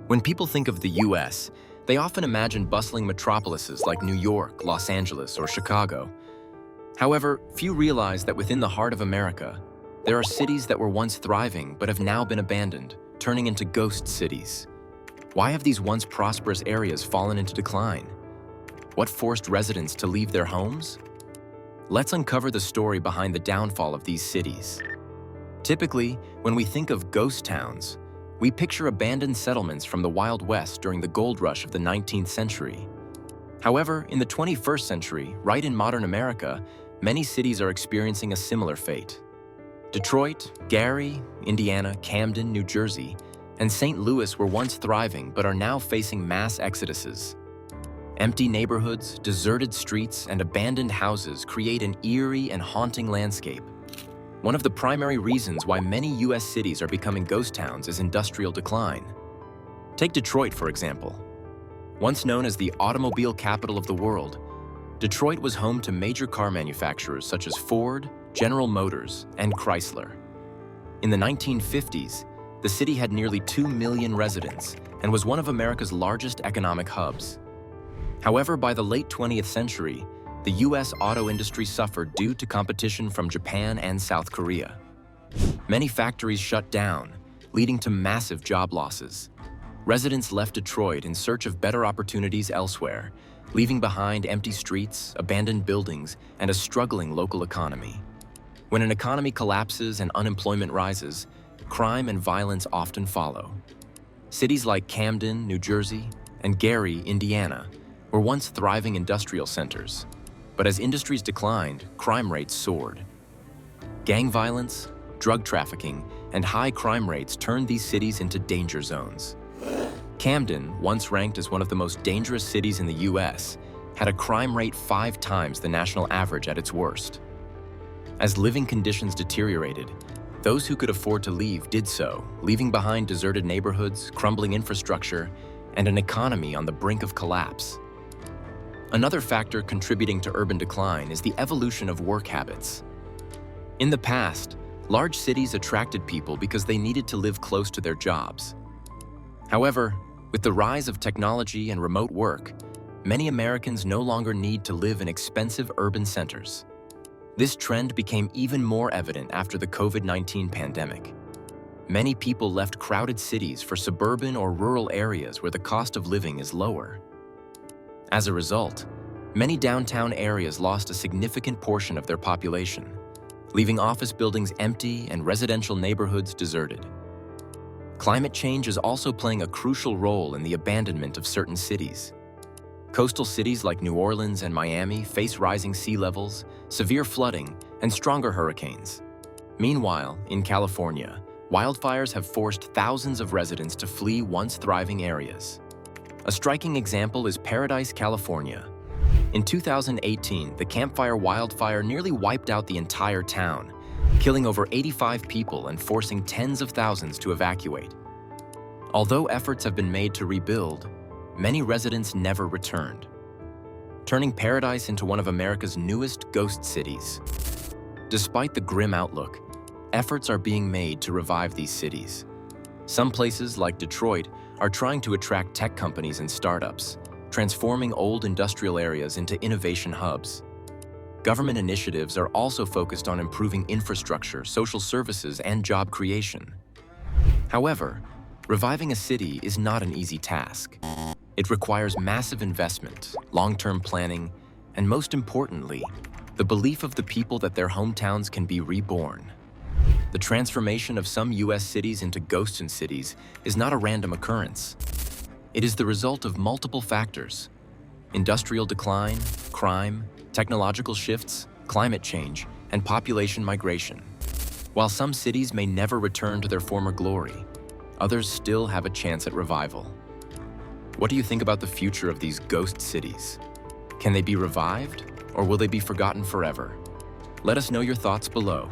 When people think of the US, they often imagine bustling metropolises like New York, Los Angeles, or Chicago. However, few realize that within the heart of America, there are cities that were once thriving but have now been abandoned, turning into ghost cities. Why have these once prosperous areas fallen into decline? What forced residents to leave their homes? Let's uncover the story behind the downfall of these cities. Typically, when we think of ghost towns, we picture abandoned settlements from the Wild West during the gold rush of the 19th century. However, in the 21st century, right in modern America, many cities are experiencing a similar fate. Detroit, Gary, Indiana, Camden, New Jersey, and St. Louis were once thriving but are now facing mass exoduses. Empty neighborhoods, deserted streets, and abandoned houses create an eerie and haunting landscape. One of the primary reasons why many U.S. cities are becoming ghost towns is industrial decline. Take Detroit, for example. Once known as the automobile capital of the world, Detroit was home to major car manufacturers such as Ford, General Motors, and Chrysler. In the 1950s, the city had nearly 2 million residents and was one of America's largest economic hubs. However, by the late 20th century, the U.S. auto industry suffered due to competition from Japan and South Korea. Many factories shut down, leading to massive job losses. Residents left Detroit in search of better opportunities elsewhere, leaving behind empty streets, abandoned buildings, and a struggling local economy. When an economy collapses and unemployment rises, crime and violence often follow. Cities like Camden, New Jersey, and Gary, Indiana, were once thriving industrial centers. But as industries declined, crime rates soared. Gang violence, drug trafficking, and high crime rates turned these cities into danger zones. Camden, once ranked as one of the most dangerous cities in the U.S., had a crime rate 5 times the national average at its worst. As living conditions deteriorated, those who could afford to leave did so, leaving behind deserted neighborhoods, crumbling infrastructure, and an economy on the brink of collapse. Another factor contributing to urban decline is the evolution of work habits. In the past, large cities attracted people because they needed to live close to their jobs. However, with the rise of technology and remote work, many Americans no longer need to live in expensive urban centers. This trend became even more evident after the COVID-19 pandemic. Many people left crowded cities for suburban or rural areas where the cost of living is lower. As a result, many downtown areas lost a significant portion of their population, leaving office buildings empty and residential neighborhoods deserted. Climate change is also playing a crucial role in the abandonment of certain cities. Coastal cities like New Orleans and Miami face rising sea levels, severe flooding, and stronger hurricanes. Meanwhile, in California, wildfires have forced thousands of residents to flee once thriving areas. A striking example is Paradise, California. In 2018, the Camp Fire wildfire nearly wiped out the entire town, killing over 85 people and forcing tens of thousands to evacuate. Although efforts have been made to rebuild, many residents never returned, turning Paradise into one of America's newest ghost cities. Despite the grim outlook, efforts are being made to revive these cities. Some places, like Detroit, are trying to attract tech companies and startups, transforming old industrial areas into innovation hubs. Government initiatives are also focused on improving infrastructure, social services, and job creation. However, reviving a city is not an easy task. It requires massive investment, long-term planning, and most importantly, the belief of the people that their hometowns can be reborn. The transformation of some U.S. cities into ghost cities is not a random occurrence. It is the result of multiple factors: industrial decline, crime, technological shifts, climate change, and population migration. While some cities may never return to their former glory, others still have a chance at revival. What do you think about the future of these ghost cities? Can they be revived, or will they be forgotten forever? Let us know your thoughts below.